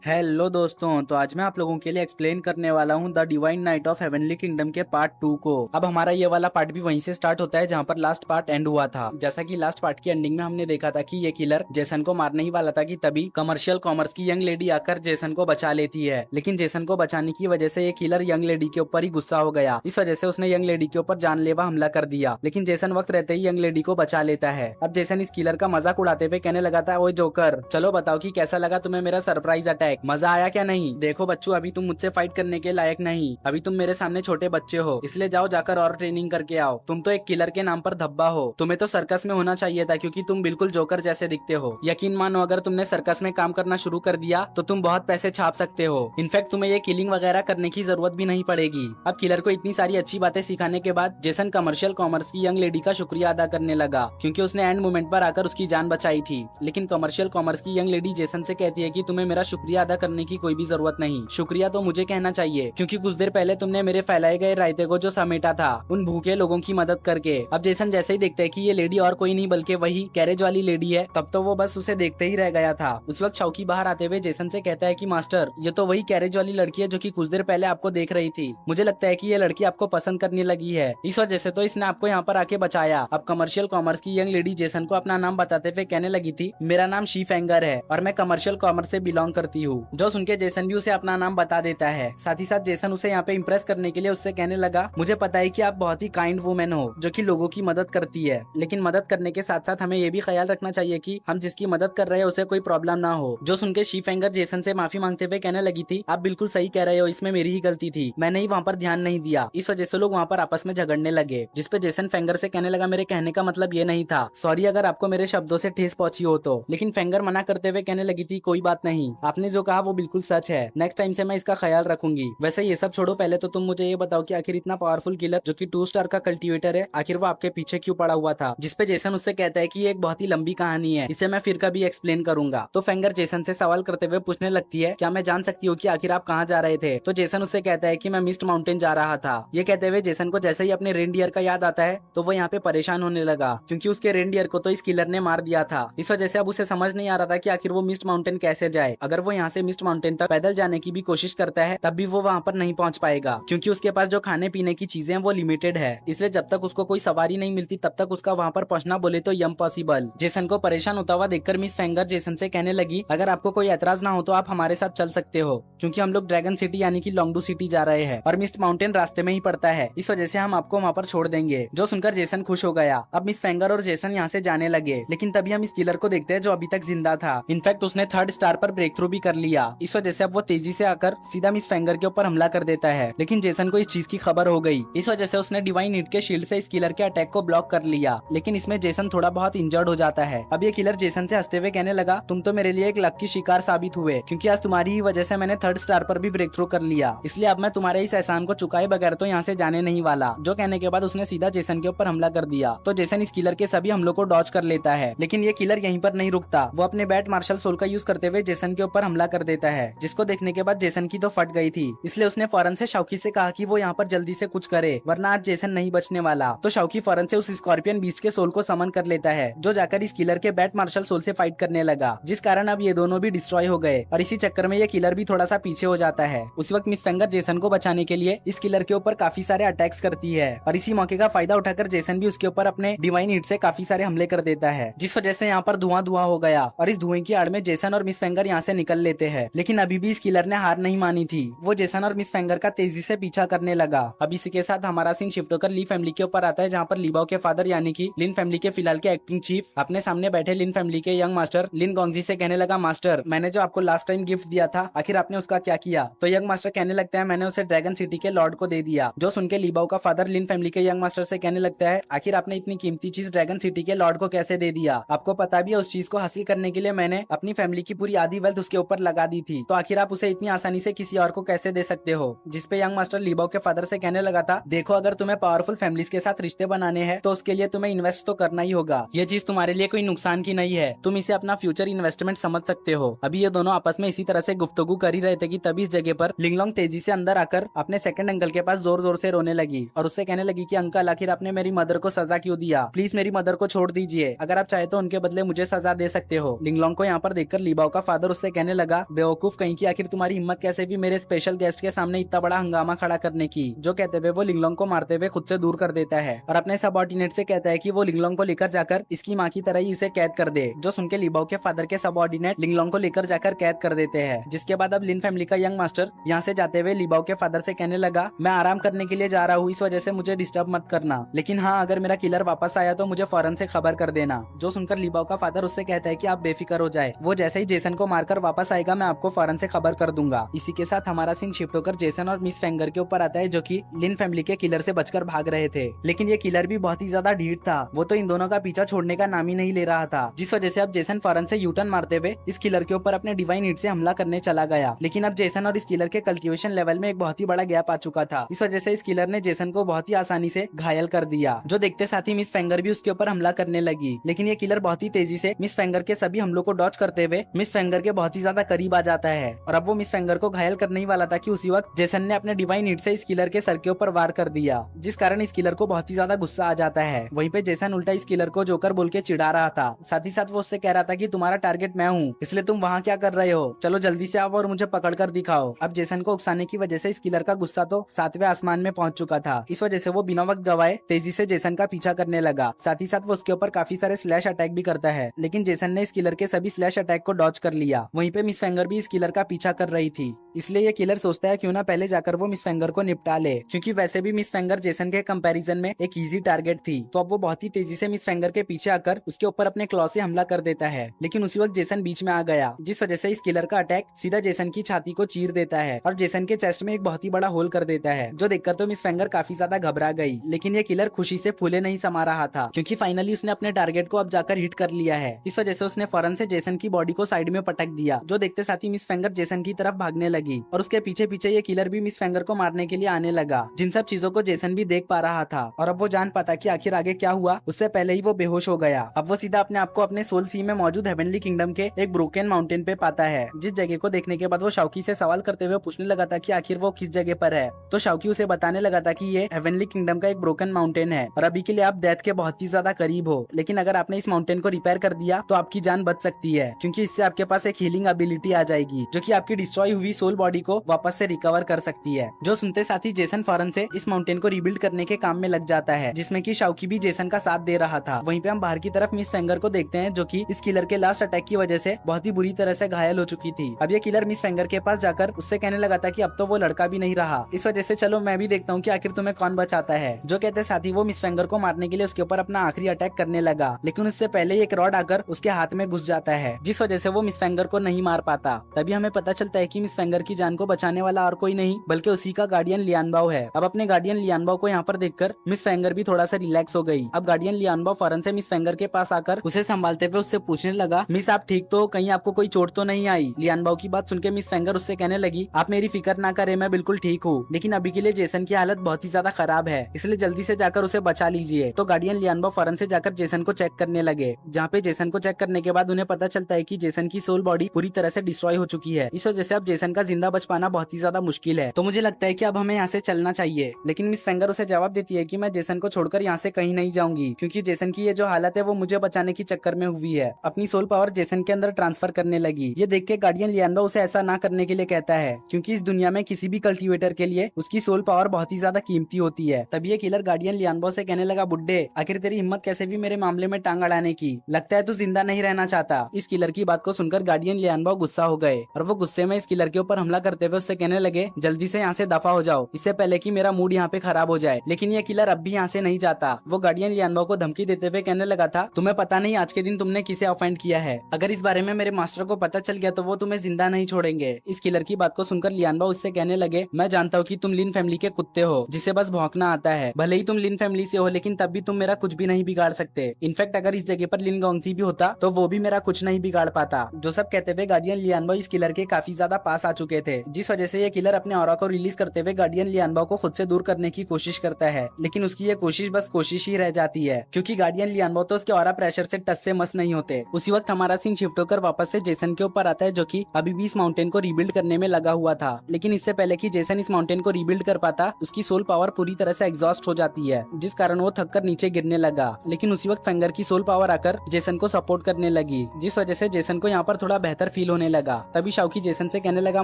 Hello दोस्तों, तो आज मैं आप लोगों के लिए एक्सप्लेन करने वाला हूँ the divine night of heavenly kingdom के पार्ट 2 को। अब हमारा ये वाला पार्ट भी वहीं से स्टार्ट होता है जहाँ पर लास्ट पार्ट एंड हुआ था। जैसा कि लास्ट पार्ट की एंडिंग में हमने देखा था कि ये किलर जेसन को मारने ही वाला था कि तभी कमर्शियल कॉमर्स की यंग लेडी आकर जेसन को बचा लेती है। लेकिन जेसन को बचाने की वजह से ये किलर यंग लेडी के ऊपर ही गुस्सा हो गया। इस वजह से उसने यंग लेडी के ऊपर जानलेवा हमला कर दिया। लेकिन जेसन वक्त रहते ही यंग लेडी को बचा लेता है। अब जेसन इस किलर का मजाक उड़ाते हुए कहने लगा था, ओए जोकर, चलो बताओ कि कैसा लगा तुम्हें मेरा सरप्राइज अटैक, मजा आया क्या? नहीं देखो बच्चों, अभी तुम मुझसे फाइट करने के लायक नहीं, अभी तुम मेरे सामने छोटे बच्चे हो, इसलिए जाओ जाकर और ट्रेनिंग करके आओ। तुम तो एक किलर के नाम पर धब्बा हो, तुम्हें तो सर्कस में होना चाहिए था क्योंकि तुम बिल्कुल जोकर जैसे दिखते हो। यकीन मानो अगर तुमने सर्कस में काम करना शुरू कर दिया तो तुम बहुत पैसे छाप सकते हो। इनफैक्ट तुम्हें ये किलिंग वगैरह करने की जरूरत भी नहीं पड़ेगी। अब किलर को इतनी सारी अच्छी बातें सिखाने के बाद जेसन कमर्शियल कॉमर्स की यंग लेडी का शुक्रिया अदा करने लगा क्योंकि उसने एंड मोमेंट पर आकर उसकी जान बचाई थी। लेकिन कमर्शियल कॉमर्स की यंग लेडी जेसन से कहती है कि तुम्हें मेरा शुक्रिया अदा करने की कोई भी जरूरत नहीं, शुक्रिया तो मुझे कहना चाहिए क्योंकि कुछ देर पहले तुमने मेरे फैलाए गए रायते को जो समेटा था उन भूखे लोगों की मदद करके। अब जेसन जैसे ही देखता है कि ये लेडी और कोई नहीं बल्कि वही कैरेज वाली लेडी है, तब तो वो बस उसे देखते ही रह गया था। उस वक्त शौकी बाहर आते हुए जेसन से कहता है कि मास्टर, ये तो वही कैरेज वाली लड़की है जो कि कुछ देर पहले आपको देख रही थी। मुझे लगता है कि ये लड़की आपको पसंद करने लगी है, इस वजह से तो इसने आपको यहाँ पर आके बचाया। अब कमर्शियल कॉमर्स की यंग लेडी जेसन को अपना नाम बताते हुए कहने लगी थी, मेरा नाम शी फेंगर है और मैं कमर्शियल कॉमर्स से बिलोंग करती हूँ। जो सुनके जेसन भी उसे अपना नाम बता देता है। साथ ही साथ जेसन उसे यहाँ पे इम्प्रेस करने के लिए उससे कहने लगा, मुझे पता है कि आप बहुत ही काइंड वुमेन हो जो कि लोगों की मदद करती है, लेकिन मदद करने के साथ साथ हमें ये भी ख्याल रखना चाहिए कि हम जिसकी मदद कर रहे हैं उसे कोई प्रॉब्लम ना हो। जो सुनके शी फेंगर जेसन से माफी मांगते हुए कहने लगी थी, आप बिल्कुल सही कह रहे हो, इसमें मेरी ही गलती थी, मैंने ही वहाँ पर ध्यान नहीं दिया। इस वजह से लोग वहाँ पर आपस में झगड़ने लगे, जिसपे जेसन फेंगर से कहने लगा, मेरे कहने का मतलब ये नहीं था, सॉरी अगर आपको मेरे शब्दों से ठेस पहुंची हो तो। लेकिन फेंगर मना करते हुए कहने लगी थी, कोई बात नहीं, आपने जो कहा वो बिल्कुल सच है, नेक्स्ट टाइम से मैं इसका ख्याल रखूंगी। वैसे ये सब छोड़ो, पहले तो तुम मुझे ये बताओ कि आखिर इतना पावरफुल किलर जो कि 2 स्टार का कल्टीवेटर है, आखिर वो आपके पीछे क्यों पड़ा हुआ था? जिसपे जेसन उससे कहता है कि ये एक बहुत ही लंबी कहानी है, इसे मैं फिर कभी एक्सप्लेन करूंगा। तो फेंगर जेसन से सवाल करते हुए पूछने लगती है, क्या मैं जान सकती हूँ कि आखिर आप कहाँ जा रहे थे? तो जेसन उससे कहता है कि मैं मिस्ट माउंटेन जा रहा था। ये कहते हुए जेसन को जैसे ही अपने रेनडियर का याद आता है तो वो यहाँ पे परेशान होने लगा क्योंकि उसके रेनडियर को तो इस किलर ने मार दिया था। इस वजह से अब उसे समझ नहीं आ रहा था कि आखिर वो मिस्ट माउंटेन कैसे जाए। अगर वो यहाँ से मिस्ट माउंटेन तक पैदल जाने की भी कोशिश करता है तब भी वो वहाँ पर नहीं पहुँच पाएगा क्योंकि उसके पास जो खाने पीने की चीजें हैं वो लिमिटेड है। इसलिए जब तक उसको कोई सवारी नहीं मिलती तब तक उसका वहाँ पर पहुंचना बोले तो इम्पॉसिबल। जेसन को परेशान होता हुआ देखकर मिस फेंगर जेसन से कहने लगी, अगर आपको कोई एतराज ना हो तो आप हमारे साथ चल सकते हो क्योंकि हम लोग ड्रैगन सिटी यानी कि लोंगडू सिटी जा रहे हैं और मिस्ट माउंटेन रास्ते में ही पड़ता है, इस वजह से हम आपको वहाँ पर छोड़ देंगे। जो सुनकर जेसन खुश हो गया। अब मिस फेंगर और जेसन यहाँ से जाने लगे, लेकिन तभी हम इस किलर को देखते हैं जो अभी तक जिंदा था। इनफैक्ट उसने 3rd स्टार पर ब्रेक थ्रू भी कर लिया। इस वजह से अब वो तेजी से आकर सीधा मिस फेंगर के ऊपर हमला कर देता है। लेकिन जेसन को इस चीज की खबर हो गई, इस वजह से उसने डिवाइन नीड के शील्ड से इस किलर के अटैक को ब्लॉक कर लिया। लेकिन इसमें जेसन थोड़ा बहुत इंजर्ड हो जाता है। अब ये किलर जेसन से हंसते हुए कहने लगा, तुम तो मेरे लिए एक लक की शिकार साबित हुए क्योंकि आज तुम्हारी ही वजह से मैंने 3rd स्टार पर भी ब्रेक थ्रू कर लिया, इसलिए अब मैं तुम्हारे इस एहसान को चुकाए बगैर तो यहाँ से जाने नहीं वाला। जो कहने के बाद उसने सीधा जेसन के ऊपर हमला कर दिया। तो जेसन इस किलर के सभी हमलों को डॉज कर लेता है। लेकिन ये किलर यहीं पर नहीं रुकता, वो अपने बैट मार्शल सोल का यूज करते हुए जेसन के ऊपर हमला कर देता है, जिसको देखने के बाद जेसन की तो फट गई थी। इसलिए उसने फौरन से शौकी से कहा कि वो यहाँ पर जल्दी से कुछ करे वरना आज जेसन नहीं बचने वाला। तो शौकी फौरन से उस स्कॉर्पियन बीस्ट के सोल को समन कर लेता है, जो जाकर इस किलर के बैट मार्शल सोल से फाइट करने लगा, जिस कारण अब ये दोनों भी डिस्ट्रॉय हो गए और इसी चक्कर में ये किलर भी थोड़ा सा पीछे हो जाता है। उस वक्त मिस फेंगर जेसन को बचाने के लिए इस किलर के ऊपर काफी सारे अटैक्स करती है और इसी मौके का फायदा उठाकर जेसन भी उसके ऊपर अपने डिवाइन हिट से काफी सारे हमले कर देता है, जिस वजह से यहाँ पर धुआं धुआं हो गया और इस धुएं की आड़ में जेसन और मिस फेंगर यहाँ से निकल लेते हैं। लेकिन अभी भी इस किलर ने हार नहीं मानी थी, वो जेसन और मिस फेंगर का तेजी से पीछा करने लगा। अब इसी के साथ हमारा सीन शिफ्ट होकर ली फैमिली के ऊपर आता है, जहाँ पर लीबाओ के फादर यानी कि लिन फैमिली के फिलहाल के एक्टिंग चीफ अपने सामने बैठे लिन फैमिली के यंग मास्टर लिन गोंगजी से कहने लगा, मास्टर मैंने जो आपको लास्ट टाइम गिफ्ट दिया था आखिर आपने उसका क्या किया? तो यंग मास्टर कहने लगता है, मैंने उसे ड्रैगन सिटी के लॉर्ड को दे दिया। जो सुनके लीबाओ का फादर लिन फैमिली के यंग मास्टर से कहने लगता है, आखिर आपने इतनी कीमती चीज ड्रैगन सिटी के लॉर्ड को कैसे दे दिया? आपको पता भी है उस चीज को हासिल करने के लिए मैंने अपनी फैमिली की पूरी आधी वेल्थ उसके ऊपर लगा दी थी, तो आखिर आप उसे इतनी आसानी से किसी और को कैसे दे सकते हो? जिसपे यंग मास्टर लीबाओ के फादर से कहने लगा था, देखो अगर तुम्हें पावरफुल फैमिलीज के साथ रिश्ते बनाने हैं तो उसके लिए तुम्हें इन्वेस्ट तो करना ही होगा। ये चीज तुम्हारे लिए कोई नुकसान की नहीं है, तुम इसे अपना फ्यूचर इन्वेस्टमेंट समझ सकते हो। अभी ये दोनों आपस में इसी तरह से गुफ्तगू कर ही रहे थे कि तभी इस जगह पर लिंगलोंग तेजी से अंदर आकर अपने सेकंड अंकल के पास जोर जोर से रोने लगी और उससे कहने लगी कि अंकल आखिर आपने मेरी मदर को सजा क्यों दिया? प्लीज मेरी मदर को छोड़ दीजिए, अगर आप चाहे तो उनके बदले मुझे सजा दे सकते हो। लिंगलोंग को यहाँ पर देखकर लीबाओ का फादर उससे कहने लगा, लगा, बेवकूफ कहीं की, आखिर तुम्हारी हिम्मत कैसे भी मेरे स्पेशल गेस्ट के सामने इतना बड़ा हंगामा खड़ा करने की। जो कहते हुए वो लिंगलोंग को मारते हुए खुद से दूर कर देता है और अपने सबऑर्डिनेट से कहता है कि वो लिंगलोंग को लेकर जाकर इसकी माँ की तरह ही इसे कैद कर दे। जो सुनकर लिबाओ के फादर के सबऑर्डिनेट लिंगलोंग को लेकर जाकर कैद कर देते हैं। जिसके बाद अब लिन फैमिली का यंग मास्टर यहाँ से जाते हुए लिबाओ के फादर से कहने लगा, मैं आराम करने के लिए जा रहा हूँ, इस वजह से मुझे डिस्टर्ब मत करना, लेकिन हाँ अगर मेरा किलर वापस आया तो मुझे फौरन से खबर कर देना। जो सुनकर लिबाओ का फादर उससे कहता है कि आप बेफिक्र हो जाए, वो जैसे ही जेसन को मारकर वापस आएगा मैं आपको फौरन से खबर कर दूंगा। इसी के साथ हमारा सीन शिफ्ट होकर जेसन और मिस फेंगर के ऊपर आता है, जो कि लिन फैमिली के किलर से बचकर भाग रहे थे। लेकिन ये किलर भी बहुत ही ज्यादा ढीठ था, वो तो इन दोनों का पीछा छोड़ने का नाम ही नहीं ले रहा था। जिस वजह से अब जेसन फौरन से यूटर्न मारते हुए इस किलर के ऊपर अपने डिवाइन हीट से हमला करने चला गया। लेकिन अब जेसन और इस किलर के कल्टीवेशन लेवल में एक बहुत ही बड़ा गैप आ चुका था। इस वजह से इस किलर ने जेसन को बहुत ही आसानी से घायल कर दिया। जो देखते साथ ही मिस फेंगर भी उसके ऊपर हमला करने लगी। लेकिन ये किलर बहुत ही तेजी से मिस फेंगर के सभी हमलों को डॉच करते हुए मिस फेंगर के बहुत ही ज्यादा करीब आ जाता है और अब वो मिस फेंगर को घायल करने ही वाला था कि उसी वक्त जेसन ने अपने डिवाइन हीट से इस किलर के सर के ऊपर वार कर दिया, जिस कारण इस किलर को बहुत ही ज्यादा गुस्सा आ जाता है। वहीं पे जेसन उल्टा इस किलर को जोकर बोल के चिढ़ा रहा था। साथ ही साथ वो उससे कह रहा था कि तुम्हारा टारगेट मैं हूँ, इसलिए तुम वहाँ क्या कर रहे हो, चलो जल्दी से आओ और मुझे पकड़ कर दिखाओ। अब जेसन को उकसाने की वजह से इस किलर का गुस्सा तो 7वें आसमान में पहुंच चुका था। इस वजह से वो बिना वक्त गवाए तेजी से जेसन का पीछा करने लगा। साथ ही साथ वो उसके ऊपर काफी सारे स्लैश अटैक भी करता है, लेकिन जेसन ने इस किलर के सभी स्लैश अटैक को डॉच कर लिया। वहीं पे मिस फेंगर भी इस किलर का पीछा कर रही थी, इसलिए ये किलर सोचता है क्यों ना पहले जाकर वो मिस फेंगर को निपटा ले, क्योंकि वैसे भी मिस फेंगर जेसन के कंपैरिजन में एक इजी टारगेट थी। तो अब वो बहुत ही तेजी से मिस फेंगर के पीछे आकर उसके ऊपर अपने क्लॉ से हमला कर देता है। लेकिन उसी वक्त जेसन बीच में आ गया, जिस वजह से इस किलर का अटैक सीधा जेसन की छाती को चीर देता है और जेसन के चेस्ट में एक बहुत ही बड़ा होल कर देता है। जो देखकर तो मिस फेंगर काफी ज्यादा घबरा गई, लेकिन ये किलर खुशी से फूले नहीं समा रहा था, क्योंकि फाइनली उसने अपने टारगेट को अब जाकर हिट कर लिया है। इस वजह से उसने फौरन से जेसन की बॉडी को साइड में पटक दिया। जो देखते साथ ही मिस फेंगर जेसन की तरफ भागने लगी और उसके पीछे पीछे ये किलर भी मिस फेंगर को मारने के लिए आने लगा। जिन सब चीजों को जेसन भी देख पा रहा था और अब वो जान पाता कि आखिर आगे क्या हुआ, उससे पहले ही वो बेहोश हो गया। अब वो सीधा अपने आप को अपने सोल सी में मौजूद हेवनली किंगडम के एक ब्रोकन माउंटेन पे पाता है, जिस जगह को देखने के बाद वो शाओकी से सवाल करते हुए पूछने लगा था कि आखिर वो किस जगह पर है। तो शाओकी उसे बताने लगा था कि ये हेवनली किंगडम का एक ब्रोकन माउंटेन है और अभी के लिए आप डेथ के बहुत ही ज्यादा करीब हो, लेकिन अगर आपने इस माउंटेन को रिपेयर कर दिया तो आपकी जान बच सकती है, क्योंकि इससे आपके पास एक हीलिंग एबिलिटी आ जाएगी जो कि आपकी डिस्ट्रॉय हुई सोल बॉडी को वापस से रिकवर कर सकती है। जो सुनते साथ ही जेसन फौरन से इस माउंटेन को रिबिल्ड करने के काम में लग जाता है, जिसमें कि शाओकी भी जेसन का साथ दे रहा था। वहीं पे हम बाहर की तरफ मिस फेंगर को देखते हैं, जो कि इस किलर के लास्ट अटैक की वजह से बहुत ही बुरी तरह से घायल हो चुकी थी। अब ये किलर मिस फेंगर के पास जाकर उससे कहने लगा था कि अब तो वो लड़का भी नहीं रहा, इस वजह से चलो मैं भी देखता हूँ कि आखिर तुम्हें कौन बचाता है। जो कहते साथ ही वो मिस फेंगर को मारने के लिए उसके ऊपर अपना आखिरी अटैक करने लगा, लेकिन उससे पहले एक रॉड आकर उसके हाथ में घुस जाता है, जिस वजह से वो मिस फेंगर को नहीं मार पाता। तभी हमें पता चलता है कि मिस फेंगर की जान को बचाने वाला और कोई नहीं बल्कि उसी का गार्डियन लियानबाओ है। अब अपने गार्डियन लियानबाओ को यहाँ पर देखकर मिस फेंगर भी थोड़ा सा रिलैक्स हो गई। अब गार्डियन लियानबाओ फौरन से मिस फेंगर के पास आकर उसे संभालते हुए उससे पूछने लगा, मिस आप ठीक तो, कहीं आपको कोई चोट तो नहीं आई। लियानबाओ की बात सुनकर मिस फेंगर उससे कहने लगी, आप मेरी फिक्र ना करें, मैं बिल्कुल ठीक हूँ, लेकिन अभी के लिए जेसन की हालत बहुत ही ज्यादा खराब है, इसलिए जल्दी से जाकर उसे बचा लीजिए। तो गार्डियन लियानबाओ फौरन से जाकर जेसन को चेक करने लगे, जहाँ पे जेसन को चेक करने के बाद उन्हें पता चलता है कि जेसन की सोल बॉडी पूरी तरह से डिस्ट्रॉय हो चुकी है। इस वजह से अब जेसन का जिंदा बच पाना बहुत ही ज्यादा मुश्किल है। तो मुझे लगता है कि अब हमें यहाँ से चलना चाहिए। लेकिन मिस फेंगर उसे जवाब देती है कि मैं जेसन को छोड़कर यहाँ से कहीं नहीं जाऊंगी, क्योंकि जेसन की ये जो हालत है वो मुझे बचाने की चक्कर में हुई है। अपनी सोल पावर जेसन के अंदर ट्रांसफर करने लगी। ये देख के गार्डियन लियानबाओ उसे ऐसा ना करने के लिए कहता है, क्योंकि इस दुनिया में किसी भी कल्टीवेटर के लिए उसकी सोल पावर बहुत ही ज्यादा कीमती होती है। तभी ये किलर गार्डियन लियानबाओ से कहने लगा, बुड्ढे आखिर तेरी हिम्मत कैसे भी मेरे मामले में टांग अड़ाने की, लगता है तू जिंदा नहीं रहना चाहता। इस किलर की बात को सुनकर गार्डियन लियानबाओ गुस्सा हो गए और वो गुस्से में इस किलर के ऊपर हमला करते हुए उससे कहने लगे, जल्दी से यहाँ से दफा हो जाओ, इससे पहले कि मेरा मूड यहाँ पे खराब हो जाए। लेकिन ये किलर अब भी यहाँ से नहीं जाता। वो गार्डियन लियानबाओ को धमकी देते हुए कहने लगा था, तुम्हें पता नहीं आज के दिन तुमने किसे ऑफेंड किया है, अगर इस बारे में मेरे मास्टर को पता चल गया तो वो तुम्हें जिंदा नहीं छोड़ेंगे। इस किलर की बात को सुनकर लियानबाओ उससे कहने लगे, मैं जानता हूँ कि तुम लिन फैमिली के कुत्ते हो जिसे बस भौंकना आता है, भले ही तुम लिन फैमिली से हो, लेकिन तब भी तुम मेरा कुछ भी नहीं बिगाड़ सकते। इनफैक्ट अगर इस जगह पर लिन गॉन्गजी भी होता तो वो भी मेरा कुछ नहीं बिगाड़ पाता। जो सब कहते हुए गार्डियन लियानबाओ इस किलर के काफी ज्यादा पास आ चुके चुके थे, जिस वजह से ये किलर अपने ऑरा को रिलीज करते हुए गार्डियन लियानबाओ को खुद से दूर करने की कोशिश करता है। लेकिन उसकी ये कोशिश बस कोशिश ही रह जाती है, क्योंकि गार्डियन लियानबाओ तो उसके ऑरा प्रेशर से टच से मस नहीं होते। उसी वक्त हमारा सीन शिफ्ट होकर वापस से जेसन के ऊपर आता है, जो कि अभी भी इस माउंटेन को रिबिल्ड करने में लगा हुआ था। लेकिन इससे पहले कि जेसन इस माउंटेन को रिबिल्ड कर पाता, उसकी सोल पावर पूरी तरह से एग्जॉस्ट हो जाती है, जिस कारण वो थक कर नीचे गिरने लगा। लेकिन उसी वक्त फेंगर की सोल पावर आकर जेसन को सपोर्ट करने लगी, जिस वजह से जेसन को यहाँ पर थोड़ा बेहतर फील होने लगा। तभी शाओकी जेसन से कहने लगा,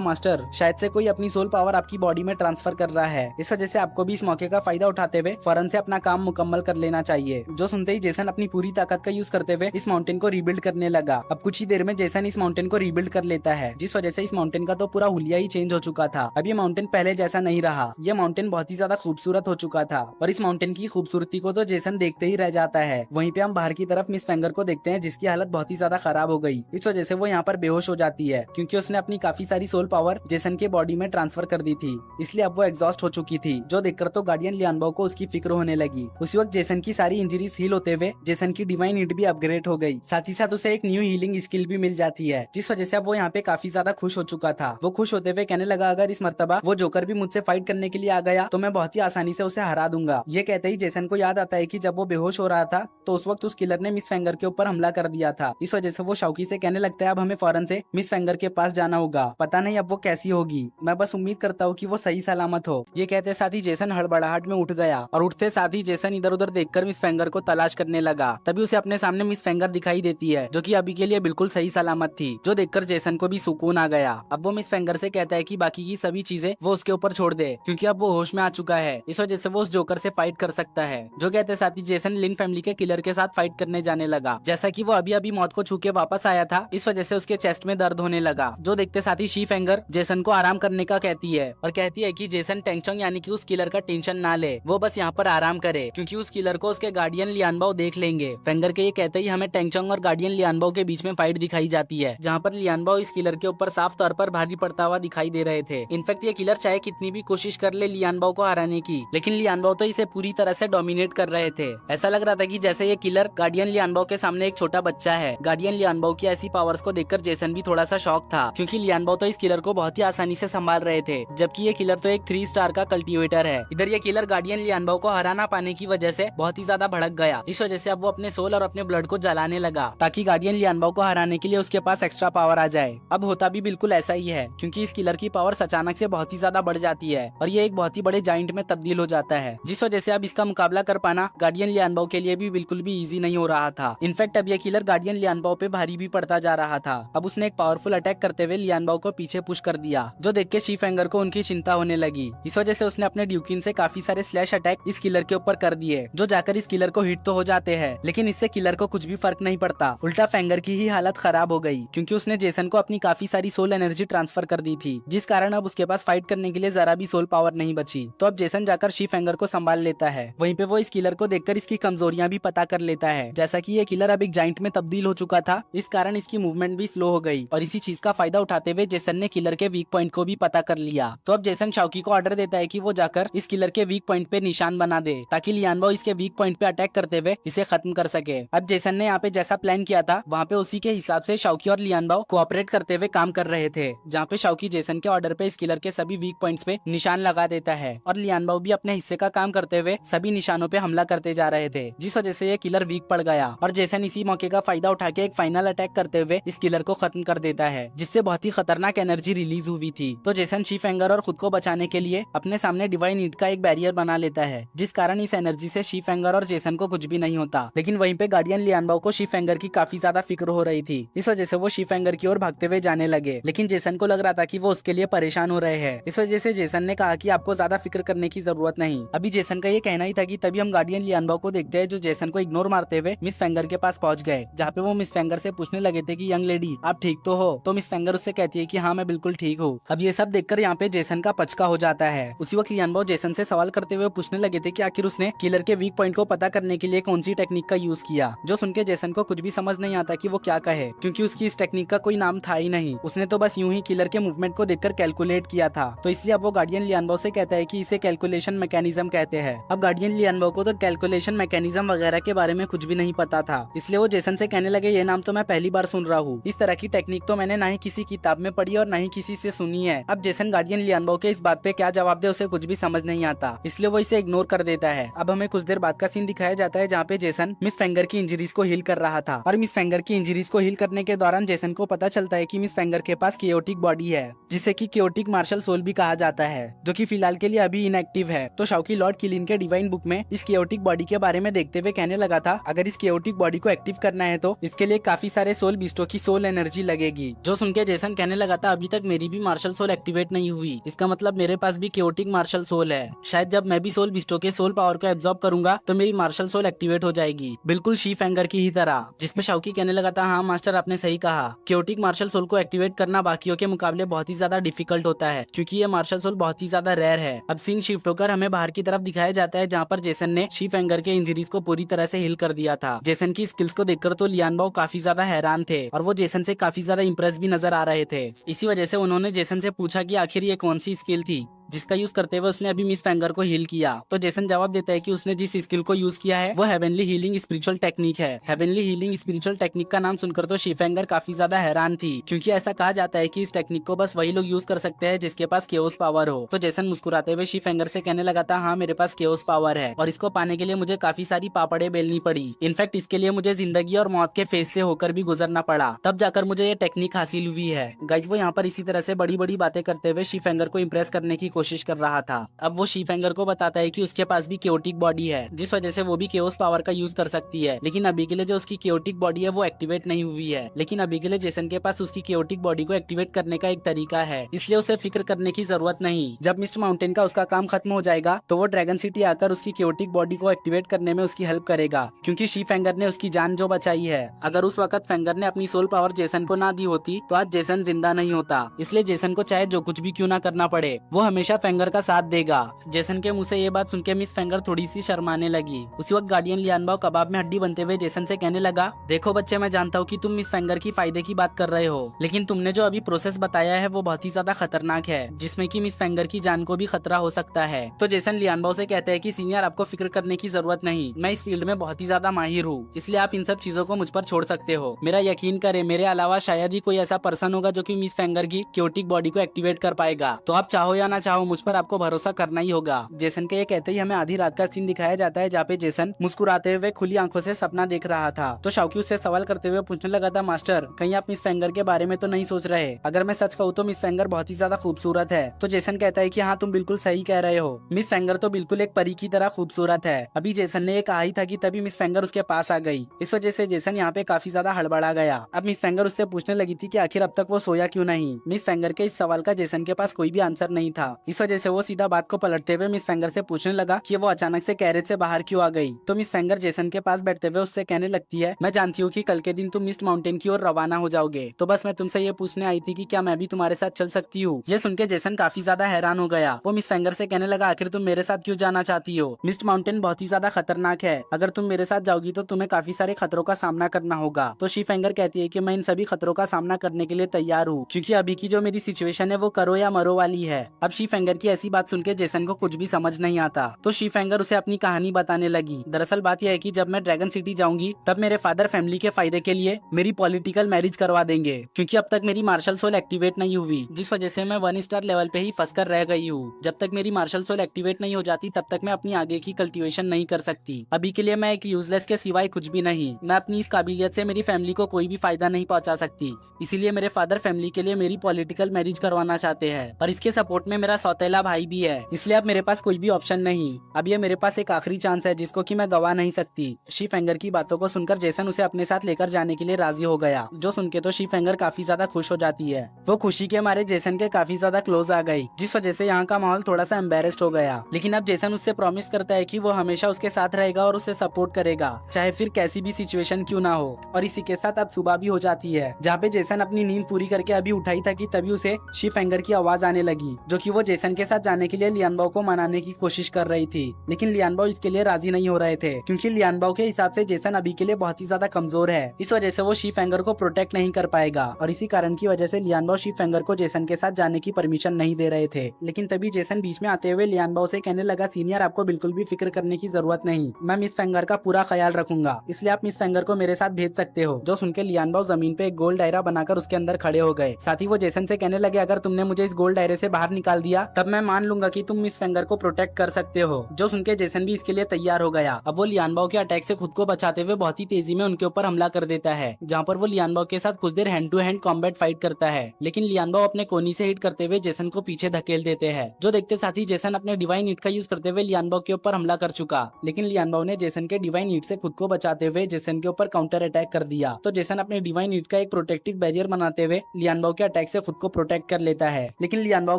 मास्टर शायद से कोई अपनी सोल पावर आपकी बॉडी में ट्रांसफर कर रहा है, इस वजह से आपको भी इस मौके का फायदा उठाते हुए फौरन से अपना काम मुकम्मल कर लेना चाहिए। जो सुनते ही जेसन अपनी पूरी ताकत का यूज करते हुए इस माउंटेन को रिबिल्ड करने लगा। अब कुछ ही देर में जेसन इस माउंटेन को रिबिल्ड कर लेता है, जिस वजह से इस माउंटेन का तो पूरा हुलिया ही चेंज हो चुका था। अब ये माउंटेन पहले जैसा नहीं रहा, ये माउंटेन बहुत ही ज्यादा खूबसूरत हो चुका था और इस माउंटेन की खूबसूरती को तो जेसन देखते ही रह जाता है। वहीं पे हम बाहर की तरफ मिस फेंगर को देखते हैं, जिसकी हालत बहुत ही ज्यादा खराब हो गई। इस वजह से वो यहाँ पर बेहोश हो जाती है, क्योंकि उसने अपनी काफी सारी सोल पावर जेसन के बॉडी में ट्रांसफर कर दी थी, इसलिए अब वो एग्जॉस्ट हो चुकी थी। जो देखकर तो गार्डियन लियानबाओ को उसकी फिक्र होने लगी। उसी वक्त जेसन की सारी इंजरीज हील होते हुए जेसन की डिवाइन नीड भी अपग्रेड हो गई, साथ ही साथ उसे एक न्यू हीलिंग स्किल भी मिल जाती है, जिस वजह से अब वो यहाँ पे काफी ज्यादा खुश हो चुका था। वो खुश होते हुए कहने लगा, अगर इस मर्तबा वो जोकर भी मुझसे फाइट करने के लिए आ गया तो मैं बहुत ही आसानी से उसे हरा दूंगा। ये कहते ही जेसन को याद आता है कि जब वो बेहोश हो रहा था तो उस वक्त उस किलर ने मिस फेंगर के ऊपर हमला कर दिया था। इस वजह से वो शाओकी से कहने लगता है, अब हमें फौरन से मिस फेंगर के पास जाना होगा, पता नहीं अब वो कैसी होगी, मैं बस उम्मीद करता हूँ कि वो सही सलामत हो। ये कहते साथ ही जेसन हड़बड़ाहट में उठ गया और उठते साथ ही जेसन इधर उधर देखकर मिस फेंगर को तलाश करने लगा। तभी उसे अपने सामने मिस फेंगर दिखाई देती है, जो कि अभी के लिए बिल्कुल सही सलामत थी, जो देखकर जेसन को भी सुकून आ गया। अब वो मिस फेंगर से कहता है कि बाकी की सभी चीजें वो उसके ऊपर छोड़ दे, क्योंकि अब वो होश में आ चुका है, इस वजह से वो उस जोकर से फाइट कर सकता है। जो कहते साथ ही जेसन लिन फैमिली के किलर के साथ फाइट करने जाने लगा। जैसा कि वो अभी अभी मौत को छू के वापस आया था, इस वजह से उसके चेस्ट में दर्द होने लगा। जो देखते साथ ही शी फेंगर जेसन को आराम करने का कहती है और कहती है कि जेसन टेंगचोंग यानी कि उस किलर का टेंशन ना ले, वो बस यहाँ पर आराम करे, क्योंकि उस किलर को उसके गार्डियन लियानबाओ देख लेंगे। फेंगर के ये कहते ही हमें टेंगचोंग और गार्डियन लियानबाओ के बीच में फाइट दिखाई जाती है, जहाँ पर लियानबाओ इस किलर के ऊपर साफ तौर पर भारी पड़ता हुआ दिखाई दे रहे थे। इनफैक्ट ये किलर चाहे कितनी भी कोशिश कर ले लियानबाओ को हराने की, लेकिन लियानबाओ तो इसे पूरी तरह से डोमिनेट कर रहे थे। ऐसा लग रहा था कि जैसे ये किलर गार्डियन लियानबाओ के सामने एक छोटा बच्चा है। गार्डियन लियानबाओ की ऐसी पावर्स को देखकर जेसन भी थोड़ा सा शॉक था, क्योंकि लियानबाओ तो इस किलर को बहुत ही आसानी से संभाल रहे थे, जबकि ये किलर तो एक 3 स्टार का कल्टीवेटर है। इधर ये किलर गार्डियन लियानबाओ को हरा ना पाने की वजह से बहुत ही ज्यादा भड़क गया। इस वजह से अब वो अपने सोल और अपने ब्लड को जलाने लगा, ताकि गार्डियन लियानबाओ को हराने के लिए उसके पास एक्स्ट्रा पावर आ जाए। अब होता भी बिल्कुल ऐसा ही है, क्योंकि इस किलर की पावर अचानक से बहुत ही ज्यादा बढ़ जाती है और ये एक बहुत ही बड़े जाइंट में तब्दील हो जाता है, जिस वजह से अब इसका मुकाबला कर पाना गार्डियन लियानबाओ के लिए भी बिल्कुल भी इजी नहीं हो रहा था। इनफैक्ट अब ये किलर गार्डियन लियानबाओ पे भारी भी पड़ता जा रहा था। अब उसने एक पावरफुल अटैक करते हुए लियानबाओ को पीछे पुश कर दिया, जो देख के शी फेंगर को उनकी चिंता होने लगी। इस वजह से उसने अपने ड्यूकिन से काफी सारे स्लैश अटैक इस किलर के ऊपर कर दिए, जो जाकर इस किलर को हिट तो हो जाते हैं, लेकिन इससे किलर को कुछ भी फर्क नहीं पड़ता। उल्टा फेंगर की ही हालत खराब हो गई, क्योंकि उसने जेसन को अपनी काफी सारी सोल एनर्जी ट्रांसफर कर दी थी, जिस कारण अब उसके पास फाइट करने के लिए जरा भी सोल पावर नहीं बची। तो अब जेसन जाकर शी फेंगर को संभाल लेता है। वहीं पे वो इस किलर को देखकर इसकी कमजोरियां भी पता कर लेता है। जैसा कि ये किलर अब एक जाइंट में तब्दील हो चुका था, इस कारण इसकी मूवमेंट भी स्लो हो गई, और इसी चीज का फायदा उठाते हुए जेसन ने किलर के वीक पॉइंट को भी पता कर लिया। तो अब जेसन शाओकी को ऑर्डर देता है कि वो जाकर इस किलर के वीक पॉइंट पे निशान बना दे, ताकि लियानबाओ इसके वीक पॉइंट पे अटैक करते हुए इसे खत्म कर सके। अब जेसन ने यहाँ पे जैसा प्लान किया था, वहाँ पे उसी के हिसाब से शाओकी और लियानबाओ कोऑपरेट करते हुए काम कर रहे थे, जहाँ पे शाओकी जेसन के ऑर्डर पे इस किलर के सभी वीक पॉइंट्स पे निशान लगा देता है, और लियानबाओ भी अपने हिस्से का काम करते हुए सभी निशानों पे हमला करते जा रहे थे, जिस वजह से ये किलर वीक पड़ गया। और जेसन इसी मौके का फायदा उठा के एक फाइनल अटैक करते हुए इस किलर को खत्म कर देता है, जिससे बहुत ही खतरनाक एनर्जी रिलीज हुई थी। तो जेसन शी फेंगर और खुद को बचाने के लिए अपने सामने डिवाइन हीट का एक बैरियर बना लेता है, जिस कारण इस एनर्जी से शी फेंगर और जेसन को कुछ भी नहीं होता। लेकिन वहीं पे गार्डियन लियानबाओ को शी फेंगर की काफी ज्यादा फिक्र हो रही थी, इस वजह से वो शी फेंगर की ओर भागते हुए जाने लगे। लेकिन जेसन को लग रहा था कि वो उसके लिए परेशान हो रहे हैं, इस वजह से जेसन ने कहा कि आपको ज्यादा फिक्र करने की जरूरत नहीं। अभी जेसन का ये कहना ही था कि तभी हम गार्डियन लियानबाओ को देखते हैं, जो जेसन को इग्नोर मारते हुए मिस फेंगर के पास पहुंच गए, जहाँ पे वो मिस फेंगर से पूछने लगे थे कि यंग लेडी आप ठीक तो हो? तो मिस फेंगर उससे कहती है कि हाँ मैं बिल्कुल ठीक हूँ। अब ये सब देखकर यहाँ पे जेसन का पचका हो जाता है। उसी वक्त लियानबाओ जेसन से सवाल करते हुए पूछने लगे थे कि आखिर उसने किलर के वीक पॉइंट को पता करने के लिए कौन सी टेक्निक का यूज किया, जो सुन के जेसन को कुछ भी समझ नहीं आता कि वो क्या कहे, क्योंकि उसकी इस टेक्निक का कोई नाम था ही नहीं। उसने तो बस यूं ही किलर के मूवमेंट को देखकर कैलकुलेट किया था। तो इसलिए अब वो गार्डियन लियानबाओ से कहता है कि इसे कैलकुलेशन मैकेनिज्म कहते हैं। अब गार्डियन लियानबाओ को तो कैलकुलेशन मैकेनिज्म वगैरह के बारे में कुछ भी नहीं पता था, इसलिए वो जेसन से कहने लगे ये नाम तो मैं पहली बार सुन रहा हूँ। इस तरह की टेक्निक तो मैंने ना ही किसी किताब में पढ़ी और ना ही किसी से सुनी है। अब जेसन गार्डियन लियानबाओ के इस बात पे क्या जवाब दे उसे कुछ भी समझ नहीं आता, इसलिए वो इसे इग्नोर कर देता है। अब हमें कुछ देर बाद का सीन दिखाया जाता है जहाँ पे जेसन मिस फेंगर की इंजरीज को हील कर रहा था और मिस फेंगर की इंजरीज को हील करने के दौरान जेसन को पता चलता है कि मिस फेंगर के पास केओटिक बॉडी है, जिसे कि केओटिक मार्शल सोल भी कहा जाता है, जो कि फिलहाल के लिए अभी इनएक्टिव है। तो शाओकी लॉर्ड किलिन के डिवाइन बुक में इस केओटिक बॉडी के बारे में देखते हुए कहने लगा था, अगर इस केओटिक बॉडी को एक्टिव करना है तो इसके लिए काफी सारे सोल बीस्टों की सोल एनर्जी लगेगी। जो सुन के जेसन कहने लगा था, अभी तक मेरी भी मार्शल सोल एक्टिवेट नहीं हुई, इसका मतलब मेरे पास भी केओटिक मार्शल सोल है। शायद जब मैं भी सोल बीस्टों के सोल पावर को एब्जॉर्ब करूंगा तो मेरी मार्शल सोल एक्टिवेट हो जाएगी, बिल्कुल शी फेंगर की ही तरह। जिसपे शाओकी कहने लगा था, हाँ मास्टर आपने सही कहा, केओटिक मार्शल सोल को एक्टिवेट करना बाकियों के मुकाबले बहुत ही ज्यादा डिफिकल्ट होता है, क्योंकि ये मार्शल सोल बहुत ही ज्यादा रेयर है। अब सीन शिफ्ट होकर हमें बाहर की तरफ दिखाया जाता है, जहाँ पर जेसन ने शी फेंगर के इंजरीज को पूरी तरह से हिल कर दिया था। जेसन की स्किल्स को देखकर तो लियानबाओ काफी ज्यादा हैरान थे और वो जेसन से काफी ज्यादा इंप्रेस भी नजर आ रहे थे। इसी वजह से उन्होंने जेसन से पूछा कि आखिर ये कौन सी स्किल थी जिसका यूज करते हुए उसने अभी मिस फेंगर को हील किया। तो जेसन जवाब देता है कि उसने जिस स्किल को यूज किया है वो हेवनली हीलिंग स्पिरिचुअल टेक्निक है। हेवनली हीलिंग स्पिरिचुअल टेक्निक का नाम सुनकर तो शी फेंगर काफी ज्यादा हैरान थी, क्योंकि ऐसा कहा जाता है कि इस टेक्निक को बस वही लोग यूज कर सकते हैं जिसके पास केओस पावर हो। तो जेसन मुस्कुराते हुए शी फेंगर से कहने लगा था, हाँ मेरे पास केओस पावर है और इसको पाने के लिए मुझे काफी सारी पापड़े बेलनी पड़ी। इनफैक्ट इसके लिए मुझे जिंदगी और मौत के फेज से होकर भी गुजरना पड़ा, तब जाकर मुझे ये टेक्निक हासिल हुई है। गाइस वो यहाँ पर इसी तरह से बड़ी बड़ी बातें करते हुए शी फेंगर को इम्प्रेस करने की कोशिश कर रहा था। अब वो शी फेंगर को बताता है कि उसके पास भी केओटिक बॉडी है, जिस वजह से वो भी केओस पावर का यूज कर सकती है, लेकिन अभी के लिए जो उसकी केओटिक बॉडी है वो एक्टिवेट नहीं हुई है। लेकिन अभी के लिए जेसन के पास उसकी केओटिक बॉडी को एक्टिवेट करने का एक तरीका है, इसलिए उसे फिक्र करने की जरूरत नहीं। जब मिस्ट माउंटेन का उसका काम खत्म हो जाएगा तो वो ड्रैगन सिटी आकर उसकी केओटिक बॉडी को एक्टिवेट करने में उसकी हेल्प करेगा, क्योंकि शी फेंगर ने उसकी जान जो बचाई है। अगर उस वक्त फेंगर ने अपनी सोल पावर जेसन को ना दी होती तो आज जेसन जिंदा नहीं होता। इसलिए जेसन को चाहे जो कुछ भी क्यों ना करना पड़े, वो हमेशा फेंगर का साथ देगा। जेसन के मुंह से ये बात सुनकर मिस फेंगर थोड़ी सी शर्माने लगी। उसी वक्त गार्डियन लियानबाओ कबाब में हड्डी बनते हुए जेसन से कहने लगा, देखो बच्चे मैं जानता हूँ कि तुम मिस फेंगर की फायदे की बात कर रहे हो, लेकिन तुमने जो अभी प्रोसेस बताया है वो बहुत ही ज्यादा खतरनाक है, जिसमें कि मिस फेंगर की जान को भी खतरा हो सकता है। तो जेसन लियानबाओ से कहते हैं कि सीनियर आपको फिक्र करने की जरूरत नहीं, मैं इस फील्ड में बहुत ही ज्यादा माहिर हूँ, इसलिए आप इन सब चीजों को मुझ पर छोड़ सकते हो। मेरा यकीन करें, मेरे अलावा शायद ही कोई ऐसा पर्सन होगा जो कि मिस फेंगर की केओटिक बॉडी को एक्टिवेट कर पाएगा। तो आप चाहो या ना चाहो मुझ पर आपको भरोसा करना ही होगा। जेसन के ये कहते ही हमें आधी रात का सीन दिखाया जाता है, जहाँ पे जेसन मुस्कुराते हुए खुली आंखों से सपना देख रहा था। तो शाओकी उससे सवाल करते हुए पूछने लगा था, मास्टर कहीं आप मिस फेंगर के बारे में तो नहीं सोच रहे? अगर मैं सच कहूँ तो मिस फेंगर बहुत ही ज्यादा खूबसूरत है। तो जेसन कहता है कि हाँ तुम बिल्कुल सही कह रहे हो, मिस फेंगर तो बिल्कुल एक परी की तरह खूबसूरत है। अभी जेसन ने ये कहा ही था कि तभी मिस फेंगर उसके पास आ गई। इस वजह से जेसन यहाँ पे काफी ज्यादा हड़बड़ा गया। अब मिस फेंगर उससे पूछने लगी थी कि आखिर अब तक वो सोया क्यों नहीं। मिस फेंगर के इस सवाल का जेसन के पास कोई भी आंसर नहीं था। इस वजह से वो सीधा बात को पलटते हुए मिस फेंगर से पूछने लगा कि वो अचानक से कैरेज से बाहर क्यों आ गई। तो मिस फेंगर जेसन के पास बैठते हुए उससे कहने लगती है, मैं जानती हूँ कि कल के दिन तुम मिस्ट माउंटेन की ओर रवाना हो जाओगे, तो बस मैं तुमसे ये पूछने आई थी कि क्या मैं भी तुम्हारे साथ चल सकती हूँ। ये सुन के जेसन काफी ज्यादा हैरान हो गया। वो मिस फेंगर से कहने लगा, आखिर तुम मेरे साथ क्यों जाना चाहती हो? मिस्ट माउंटेन बहुत ही ज्यादा खतरनाक है, अगर तुम मेरे साथ जाओगी तो तुम्हें काफी सारे खतरों का सामना करना होगा। तो शी फेंगर कहती है कि मैं इन सभी खतरों का सामना करने के लिए तैयार हूँ, क्योंकि अभी की जो मेरी सिचुएशन है वो करो या मरो वाली है। अब शी फेंगर की ऐसी बात सुन के जेसन को कुछ भी समझ नहीं आता। तो शी फेंगर उसे अपनी कहानी बताने लगी। दरअसल बात यह है कि जब मैं ड्रैगन सिटी जाऊंगी तब मेरे फादर फैमिली के फायदे के लिए मेरी पॉलिटिकल मैरिज करवा देंगे, क्योंकि अब तक मेरी मार्शल सोल एक्टिवेट नहीं हुई, जिस वजह से मैं 1 स्टार लेवल पे ही फंस कर रह गई हूँ। जब तक मेरी मार्शल सोल एक्टिवेट नहीं हो जाती तब तक मैं अपनी आगे की कल्टीवेशन नहीं कर सकती। अभी के लिए मैं एक यूजलेस के सिवाय कुछ भी नहीं। मैं अपनी इस काबिलियत से मेरी फैमिली को कोई भी फायदा नहीं पहुंचा सकती, इसीलिए मेरे फादर फैमिली के लिए मेरी पॉलिटिकल मैरिज करवाना चाहते हैं, और इसके सपोर्ट में मेरा सौतेला भाई भी है, इसलिए अब मेरे पास कोई भी ऑप्शन नहीं। अब ये मेरे पास एक आखिरी चांस है जिसको कि मैं गवा नहीं सकती। शी फेंगर की बातों को सुनकर जेसन उसे अपने साथ लेकर जाने के लिए राजी हो गया, जो सुन के तो शी फेंगर काफी ज्यादा खुश हो जाती है। वो खुशी के मारे जेसन के काफी ज्यादा क्लोज आ गई, जिस वजह से यहाँ का माहौल थोड़ा सा एम्बेरेस्ड हो गया। लेकिन अब जेसन उससे प्रॉमिस करता है कि वो हमेशा उसके साथ रहेगा और उसे सपोर्ट करेगा, चाहे फिर कैसी भी सिचुएशन क्यों ना हो। और इसी के साथ अब सुबह भी हो जाती है, जहाँ पे जेसन अपनी नींद पूरी करके अभी उठाई था कि तभी उसे शी फेंगर की आवाज आने लगी, जो कि वो जेसन के साथ जाने के लिए लियानबाओ को मनाने की कोशिश कर रही थी, लेकिन लियानबाओ इसके लिए राजी नहीं हो रहे थे क्योंकि लियानबाओ के हिसाब से जेसन अभी के लिए बहुत ही ज्यादा कमजोर है। इस वजह से वो शीफेंगर को प्रोटेक्ट नहीं कर पाएगा और इसी कारण की वजह से लियानबाओ शीफेंगर को जेसन के साथ जाने की परमिशन नहीं दे रहे थे। लेकिन तभी जेसन बीच में आते हुए लियानबाओ से कहने लगा, सीनियर आपको बिल्कुल भी फिक्र करने की जरूरत नहीं, मैं मिस फेंगर का पूरा ख्याल रखूंगा, इसलिए आप मिस फेंगर को मेरे साथ भेज सकते हो। जो सुनकर लियानबाओ जमीन पे एक गोल दायरा बनाकर उसके अंदर खड़े हो गए। साथ ही वो जेसन से कहने लगे, अगर तुमने मुझे इस गोल दायरे से बाहर निकाल दिया तब मैं मान लूंगा कि तुम मिस फेंगर को प्रोटेक्ट कर सकते हो। जो सुनकर जेसन भी इसके लिए तैयार हो गया। अब वो लियानबाओ के अटैक से खुद को बचाते हुए बहुत ही तेजी में उनके ऊपर हमला कर देता है, जहाँ पर वो लियानबाओ के साथ कुछ देर hand to hand combat fight करता है। लेकिन लियानबाओ अपने कोनी से हिट करते हुए जेसन को पीछे धकेल देते हैं। जो देखते साथ ही जेसन अपने डिवाइन ईट का यूज करते हुए लियानबाओ के ऊपर हमला कर चुका, लेकिन लियानबाओ ने जेसन के डिवाइन ईट से खुद को बचाते हुए जेसन के ऊपर काउंटर अटैक कर दिया। तो जेसन अपने डिवाइन ईट का एक प्रोटेक्टिव बैरियर बनाते हुए लियानबाओ के अटैक से खुद को प्रोटेक्ट कर लेता है। लेकिन लियानबाओ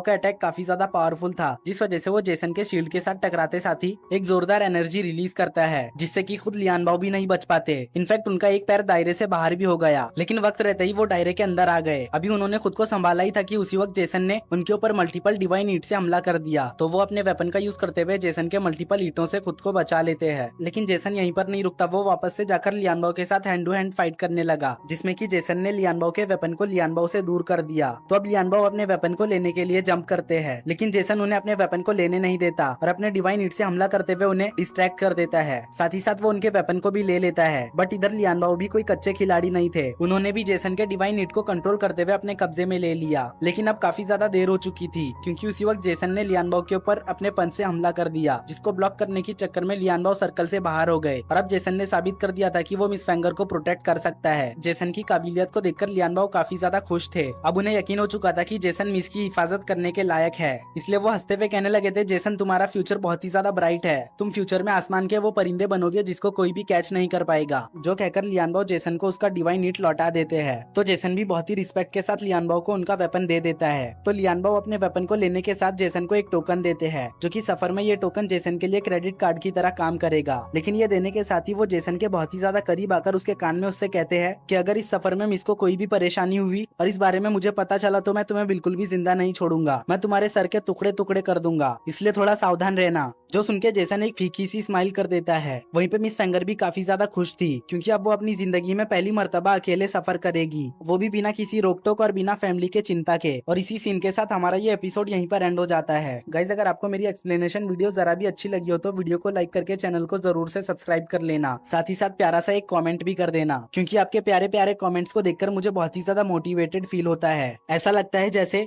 का अटैक काफी ज्यादा पावरफुल था, जिस वजह से वो जेसन के शील्ड के साथ टकराते साथ ही एक जोरदार एनर्जी रिलीज करता है, जिससे कि खुद लियानबाओ भी नहीं बच पाते। इनफैक्ट उनका एक पैर दायरे से बाहर भी हो गया, लेकिन वक्त रहते ही वो दायरे के अंदर आ गए। अभी उन्होंने खुद को संभाला ही था कि उसी वक्त जेसन ने उनके ऊपर मल्टीपल डिवाइन ईट से हमला कर दिया। तो वो अपने वेपन का यूज करते हुए जेसन के मल्टीपल ईटों से खुद को बचा लेते हैं। लेकिन जेसन यहीं पर नहीं रुकता, वो वापस से जाकर लियानबाओ के साथ हैंड टू हैंड फाइट करने लगा, जिसमें कि जेसन ने लियानबाओ के वेपन को लियानबाओ से दूर कर दिया। तो अब लियानबाओ अपने वेपन को लेने के लिए जंप करते हैं, लेकिन जेसन उन्हें अपने वेपन को लेने नहीं देता और अपने डिवाइन ईट से हमला करते हुए उन्हें डिस्ट्रैक्ट कर देता है। साथ ही साथ वो उनके वेपन को भी ले लेता है। बट इधर लियानबाओ भी कोई कच्चे खिलाड़ी नहीं थे, उन्होंने भी जेसन के डिवाइन ईट को कंट्रोल करते हुए अपने कब्जे में ले लिया। लेकिन अब काफी ज्यादा देर हो चुकी थी, क्योंकि उसी वक्त जेसन ने लियानबाओ के ऊपर अपने पंच से हमला कर दिया, जिसको ब्लॉक करने के चक्कर में लियानबाओ सर्कल से बाहर हो गए। और अब जेसन ने साबित कर दिया था कि वो मिस फेंगर को प्रोटेक्ट कर सकता है। जेसन की काबिलियत को देखकर लियानबाओ काफी ज्यादा खुश थे। अब उन्हें यकीन हो चुका था कि जेसन मिस की हिफाजत करने के लायक है, इसलिए वो हंसते हुए कहने लगे थे, जेसन तुम्हारा फ्यूचर बहुत ही ज्यादा ब्राइट है, तुम फ्यूचर में आसमान के वो परिंदे बनोगे जिसको कोई भी कैच नहीं कर पाएगा। जो कहकर लियानबाओ जेसन को उसका डिवाइन ईट लौटा देते हैं। तो जेसन भी बहुत ही रिस्पेक्ट के साथ लियानबाओ को उनका वेपन दे देता है। तो लियानबाओ अपने वेपन को लेने के साथ जेसन को एक टोकन देते हैं, जो कि सफर में ये टोकन जेसन के लिए क्रेडिट कार्ड की तरह काम करेगा। लेकिन ये देने के साथ ही वो जेसन के बहुत ही ज्यादा करीब आकर उसके कान में उससे कहते हैं कि अगर इस सफर में मिस को कोई भी परेशानी हुई और इस बारे में मुझे पता चला तो मैं तुम्हें बिल्कुल भी जिंदा नहीं छोड़ूंगा, मैं तुम्हारे सर के टुकड़े टुकड़े कर दूंगा, इसलिए थोड़ा सावधान रहना। जो सुनके जेसन एक फीकी सी स्माइल कर देता है। वहीं पे मिस फेंगर भी काफी ज्यादा खुश थी, क्योंकि अब वो अपनी जिंदगी में पहली मर्तबा अकेले सफर करेगी, वो भी बिना किसी रोक टोक और बिना फैमिली के चिंता के। और इसी सीन के साथ हमारा ये एपिसोड यहीं पर एंड हो जाता है। गाइस, अगर आपको मेरी एक्सप्लेनेशन वीडियो जरा भी अच्छी लगी हो तो वीडियो को लाइक करके चैनल को जरूर से सब्सक्राइब कर लेना। साथ ही साथ प्यारा सा एक कॉमेंट भी कर देना, क्योंकि आपके प्यारे प्यारे कॉमेंट्स को देखकर मुझे बहुत ही ज्यादा मोटिवेटेड फील होता है। ऐसा लगता है जैसे